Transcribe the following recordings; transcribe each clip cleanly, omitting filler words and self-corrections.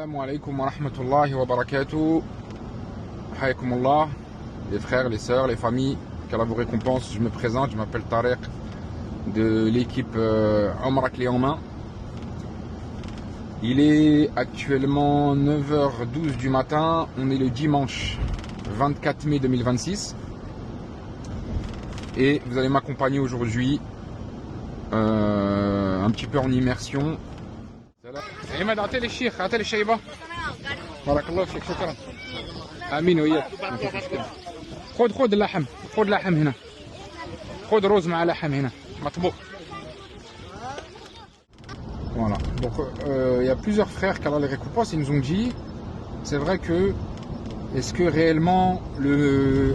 Assalamu alaikum wa rahmatullahi wa barakatuh. Hayyakumullah, les frères, les sœurs, les familles, qu'Allah vous récompense. Je me présente, je m'appelle Tariq de l'équipe Omra Clé en main. Il est actuellement 9h12 du matin, on est le dimanche 24 mai 2026 et vous allez m'accompagner aujourd'hui un petit peu en immersion. عماد اعطي الشيخ اعطي الشيبه بارك الله فيك شكرا امين وياك خذ اللحم خذ لحم هنا خذ روز مع لحم هنا مطبوخ. Voilà, donc il y a plusieurs frères qu'Allah les récompense, ils nous ont dit, c'est vrai que est-ce que réellement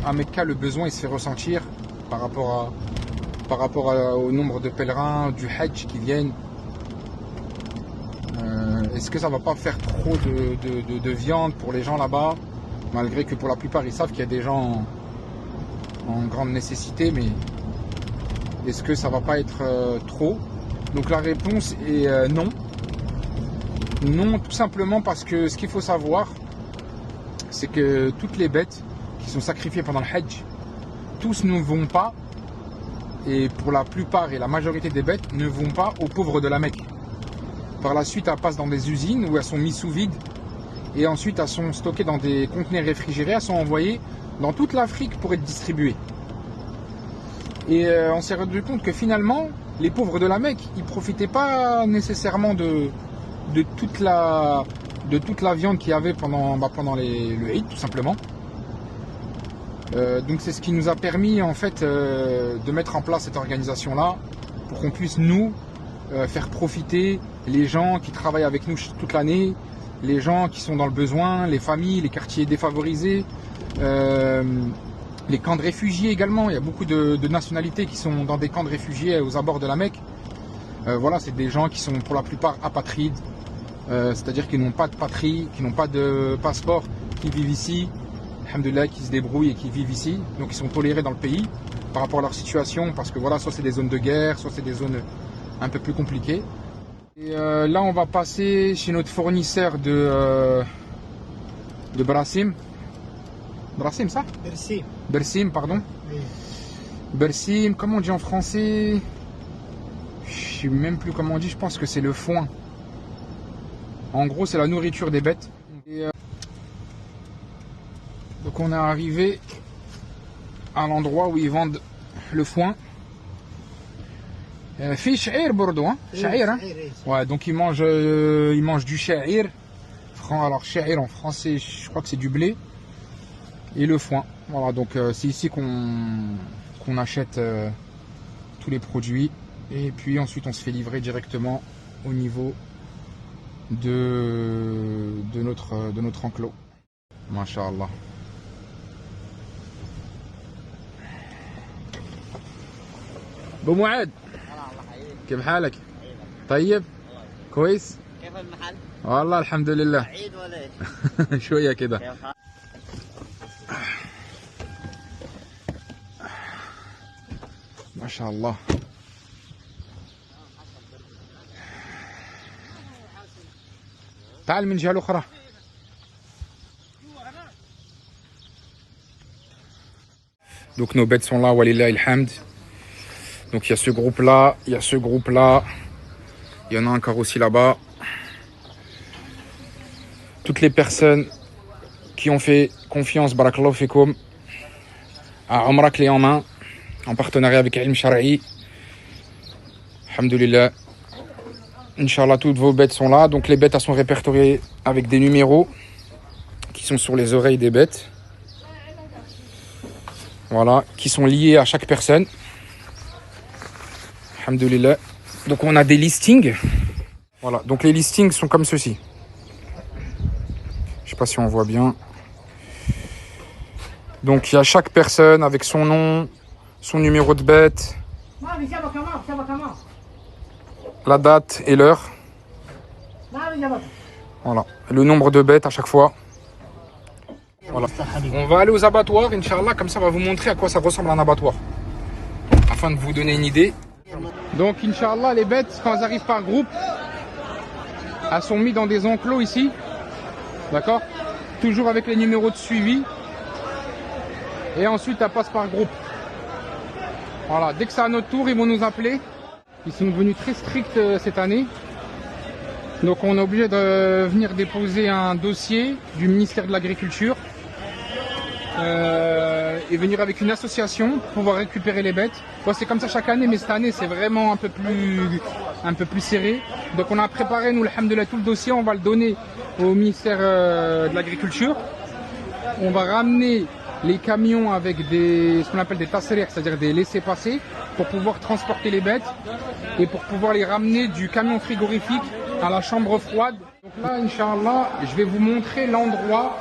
à Mecca le besoin il se fait ressentir par rapport au nombre de pèlerins du Hajj qui viennent. Est-ce que ça va pas faire trop de viande pour les gens là-bas, malgré que pour la plupart ils savent qu'il y a des gens en grande nécessité, mais est-ce que ça va pas être trop? Donc la réponse est non. Non, tout simplement parce que ce qu'il faut savoir, c'est que toutes les bêtes qui sont sacrifiées pendant le Hajj, tous ne vont pas, et pour la plupart et la majorité des bêtes ne vont pas aux pauvres de la Mecque. Par la suite, elles passent dans des usines où elles sont mises sous vide et ensuite elles sont stockées dans des conteneurs réfrigérés, elles sont envoyées dans toute l'Afrique pour être distribuées. Et on s'est rendu compte que finalement, les pauvres de la Mecque, ils ne profitaient pas nécessairement de toute la viande qu'il y avait pendant le Eid, tout simplement. Donc c'est ce qui nous a permis en fait de mettre en place cette organisation-là pour qu'on puisse nous faire profiter les gens qui travaillent avec nous toute l'année, les gens qui sont dans le besoin, les familles, les quartiers défavorisés, les camps de réfugiés également. Il y a beaucoup de nationalités qui sont dans des camps de réfugiés aux abords de la Mecque. Voilà, c'est des gens qui sont pour la plupart apatrides, c'est-à-dire qu'ils n'ont pas de patrie, qui n'ont pas de passeport, qui vivent ici, alhamdoulilah, qui se débrouillent et qui vivent ici. Donc ils sont tolérés dans le pays par rapport à leur situation, parce que voilà, soit c'est des zones de guerre, soit c'est des zones un peu plus compliquées. Et là on va passer chez notre fournisseur de Brassim. Brassim ça? Bersim. Bersim, pardon. Oui. Bersim, comment on dit en français? Je sais même plus comment on dit, je pense que c'est le foin. En gros c'est la nourriture des bêtes. Et, donc on est arrivé à l'endroit où ils vendent le foin. في شعير برضو hein? شعير hein? Ouais, donc ils mangent du sha'ir. Alors sha'ir en français, je crois que c'est du blé et le foin. Voilà, donc c'est ici qu'on achète tous les produits et puis ensuite on se fait livrer directement au niveau de notre enclos. Masha'Allah. Bon Mouad, كيف حالك؟ طيب؟ كويس؟ كيف المحل؟ والله الحمد لله. عيد ولا ايش؟ شوية كده. ما شاء الله. تعال من الجهة الأخرى. Donc nos bêtes sont là, walillahi alhamd. Donc il y a ce groupe là, il y a ce groupe là, il y en a encore aussi là-bas. Toutes les personnes qui ont fait confiance, barakallahu fikoum, à Omra Clé en main, en partenariat avec Ilm Shar'i. Alhamdulillah. Inch'Allah, toutes vos bêtes sont là. Donc les bêtes elles sont répertoriées avec des numéros qui sont sur les oreilles des bêtes. Voilà, qui sont liés à chaque personne. Alhamdulillah. Donc on a des listings. Voilà, donc les listings sont comme ceci. Je sais pas si on voit bien. Donc il y a chaque personne avec son nom, son numéro de bête, la date et l'heure. Voilà, le nombre de bêtes à chaque fois. Voilà. On va aller aux abattoirs, Inch'Allah, comme ça on va vous montrer à quoi ça ressemble un abattoir. Afin de vous donner une idée. Donc Inch'Allah, les bêtes, quand elles arrivent par groupe, elles sont mises dans des enclos ici. D'accord? Toujours avec les numéros de suivi. Et ensuite, ça passe par groupe. Voilà, dès que c'est à notre tour, ils vont nous appeler. Ils sont devenus très stricts cette année. Donc on est obligé de venir déposer un dossier du ministère de l'Agriculture et venir avec une association pour pouvoir récupérer les bêtes. Bon, c'est comme ça chaque année, mais cette année c'est vraiment un peu plus serré. Donc on a préparé, nous, alhamdoulilah, tout le dossier, on va le donner au ministère de l'Agriculture. On va ramener les camions avec ce qu'on appelle des tasseries, c'est-à-dire des laissez-passer, pour pouvoir transporter les bêtes et pour pouvoir les ramener du camion frigorifique à la chambre froide. Donc là, Inch'Allah, je vais vous montrer l'endroit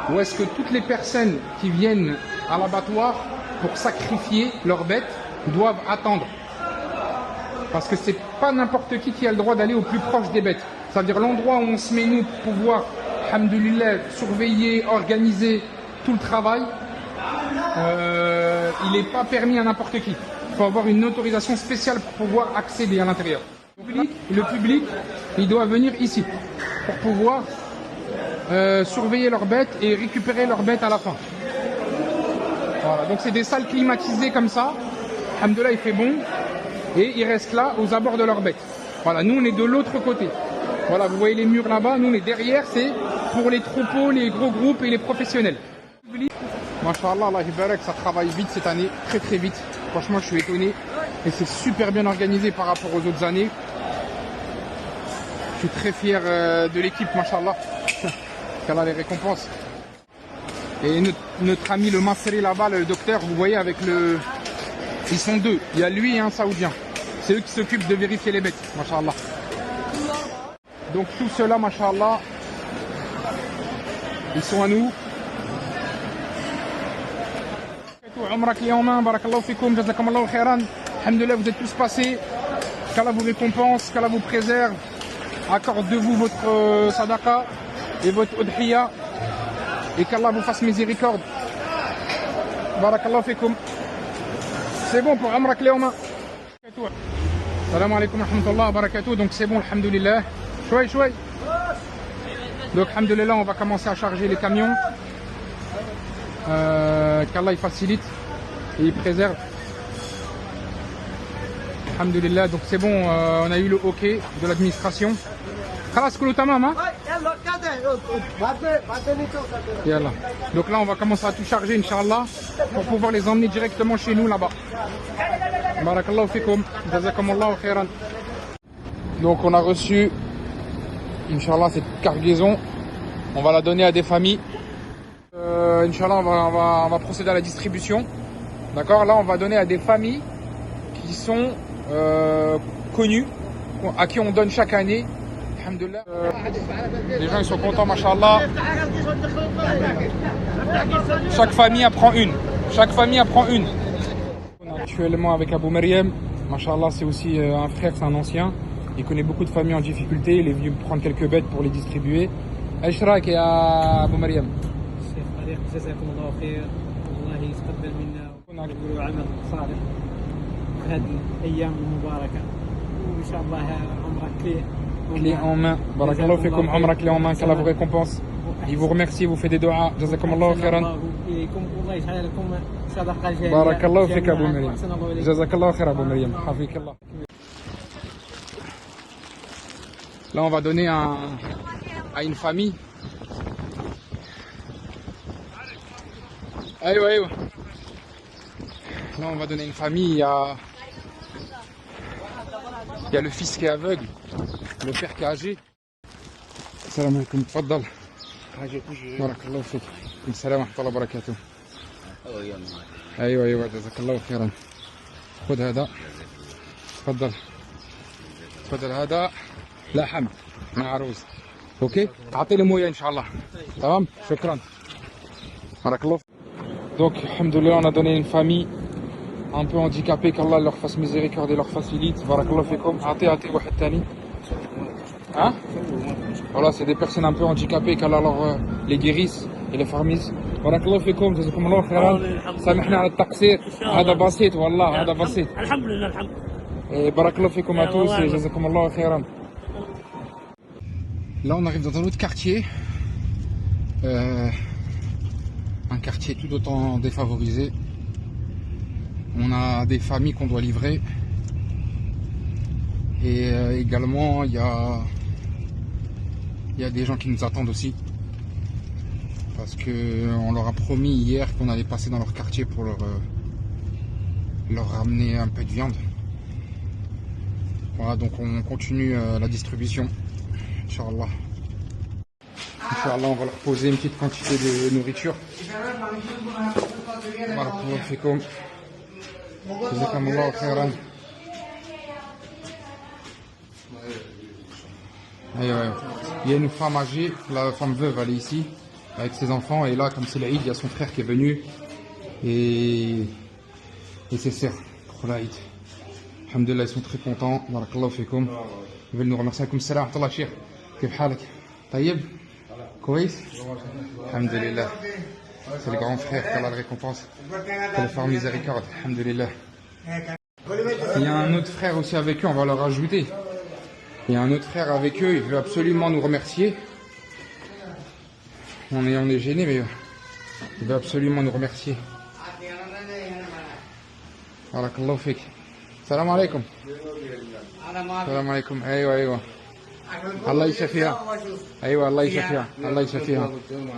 où est-ce que toutes les personnes qui viennent à l'abattoir pour sacrifier leurs bêtes doivent attendre. Parce que c'est pas n'importe qui a le droit d'aller au plus proche des bêtes. C'est-à-dire l'endroit où on se met nous pour pouvoir, alhamdoulilah, surveiller, organiser tout le travail. Il n'est pas permis à n'importe qui. Il faut avoir une autorisation spéciale pour pouvoir accéder à l'intérieur. Le public, il doit venir ici pour pouvoir surveiller leurs bêtes et récupérer leurs bêtes à la fin. Voilà, donc c'est des salles climatisées comme ça. Alhamdoulilah, il fait bon. Et ils restent là aux abords de leurs bêtes. Voilà, nous on est de l'autre côté. Voilà, vous voyez les murs là-bas. Nous on est derrière, c'est pour les troupeaux, les gros groupes et les professionnels. Masha'Allah, Allah Barak, ça travaille vite cette année, très très vite. Franchement, je suis étonné. Et c'est super bien organisé par rapport aux autres années. Je suis très fier de l'équipe, Masha'Allah. Qu'Allah les récompense. Et notre ami le Masri là-bas, le docteur, vous voyez avec le... Ils sont deux. Il y a lui et un Saoudien. C'est eux qui s'occupent de vérifier les bêtes, Masha'Allah. Donc tout cela, Masha'Allah, ils sont à nous. Umrak Liyawma, barakallahu fikoum, jazakumullahu khairan. Alhamdoulilah, vous êtes tous passés. Qu'Allah vous récompense, qu'Allah vous préserve. Accorde-vous votre sadaqa et votre udhiya. Et qu'Allah vous fasse miséricorde. Barakallahu fikoum. C'est bon pour Umrak Liyawma. Salam alaikum wa rahmatullahi wa barakatuh. Donc c'est bon, alhamdoulilah. Chouai, chouai. Donc alhamdoulilah, on va commencer à charger les camions. Qu'Allah il facilite et il préserve. Alhamdulillah, donc c'est bon, on a eu le OK de l'administration. Donc là on va commencer à tout charger, Inch'Allah, pour pouvoir les emmener directement chez nous là-bas. Barakallahu fikum, jazakumullahu khairan. Donc on a reçu, Inch'Allah, cette cargaison. On va la donner à des familles. Inch'Allah, on va procéder à la distribution. D'accord? Là, on va donner à des familles qui sont connues, à qui on donne chaque année. Alhamdulillah. Les gens ils sont contents, Masha'Allah. Chaque famille apprend une. Chaque famille apprend une. On est actuellement avec Abou Mariam. Masha'Allah, c'est aussi un frère, c'est un ancien. Il connaît beaucoup de familles en difficulté. Il est venu prendre quelques bêtes pour les distribuer. Ashrak et Abou Mariam. جزاكم الله خير والله يتقبل منا ونقولوا عمل صالح في هذه الايام المباركه وان شاء الله عمرك clé en main. Barakallahu fikum, umra clé en main, qu'Allah vous récompense. Il vous remercie, vous fait des doigts. Jazakumullahu khairan. Barakallahu fik Abou Mariam. Jazakallahu khair Abou Mariam. Hafikallah. Là on va donner à une famille. Aïe, aïe. Là, on va donner une famille. Il y a le fils qui est aveugle, le père qui est âgé. Salam alaikum. Faddal. Barakallahu fik. Salam wa rahmatullahi wa barakatuh. أيوة أيوة جزاك الله خيرا. خذ هذا. تفضل. تفضل هذا لحم مع عروس. أوكي. تعطي لي موية إن شاء الله. تمام. شكرا. بارك الله. Donc, alhamdoulilah, on a donné une famille un peu handicapée, qu'Allah leur fasse miséricorde et leur facilite. Barakallahu fikum. Ati wahed tani. Hein? Voilà, c'est des personnes un peu handicapées, qu'Allah leur les guérisse et les farmisse. Barakallahu fikum, jazakumullahu khairan. Samihna ala al-taqsir. Hada basit, wallah, hada basit. Alhamdulillah, alhamdulillah. Et barakallahu fikum à tous et jazakumullahu khairan. Là, on arrive dans un autre quartier. Un quartier tout autant défavorisé. On a des familles qu'on doit livrer. Et également, il y a des gens qui nous attendent aussi. Parce qu'on leur a promis hier qu'on allait passer dans leur quartier pour leur ramener un peu de viande. Voilà, donc on continue la distribution. Inch'Allah. Inch'Allah, on va leur poser une petite quantité de nourriture. Barakallahu fikoum. Jazakumullahu khairan. Il y a une femme âgée, la femme veuve, elle est ici avec ses enfants, et là, comme c'est l'Aïd, il y a son frère qui est venu et ses sœurs pour l'Aïd. Alhamdulillah, ils sont très contents. Barakallahu fikoum. Ils veulent nous remercier. Comme salam, Allah Cheikh. Kif halak? Taïeb? Kouïs? Alhamdulillah. C'est le grand frère qui a la récompense. Que le faire miséricorde. Alhamdulillah. Il y a un autre frère aussi avec eux, on va leur ajouter. Il y a un autre frère avec eux, il veut absolument nous remercier. On est gêné, mais il veut absolument nous remercier. Barakallahu fik. Salam alaikum. Salam alaikum. Aywa. Allah yashafiha. Aywa, Allah yashafiha. Allah yashafiha.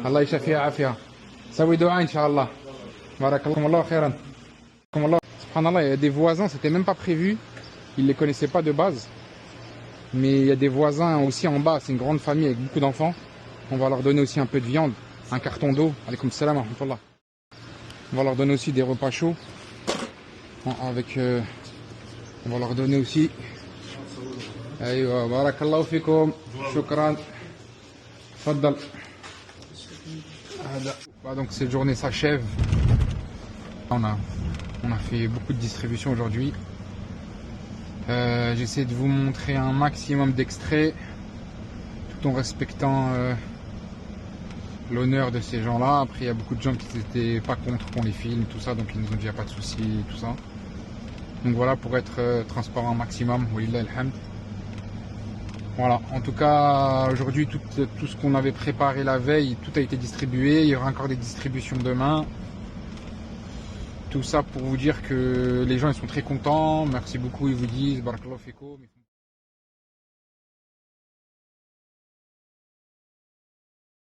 Allah yashafiha afia. Sawi doua, Inch'Allah. Barakallahu khairan. Subhanallah, il y a des voisins, c'était même pas prévu. Ils ne les connaissaient pas de base. Mais il y a des voisins aussi en bas, c'est une grande famille avec beaucoup d'enfants. On va leur donner aussi un peu de viande, un carton d'eau. Alaykoum salam wa rahmatullah. On va leur donner aussi des repas chauds. On va leur donner aussi. Aywa, barakallahu fikoum. Shukran. Faddal. Donc cette journée s'achève. On a fait beaucoup de distribution aujourd'hui. J'essaie de vous montrer un maximum d'extraits tout en respectant l'honneur de ces gens-là. Après, il y a beaucoup de gens qui n'étaient pas contre qu'on les filme, tout ça, donc ils nous ont dit il n'y a pas de souci, tout ça. Donc voilà, pour être transparent au maximum, walillah alhamd. Voilà, en tout cas, aujourd'hui, tout ce qu'on avait préparé la veille, tout a été distribué. Il y aura encore des distributions demain. Tout ça pour vous dire que les gens ils sont très contents. Merci beaucoup, ils vous disent barakallahu fikoum.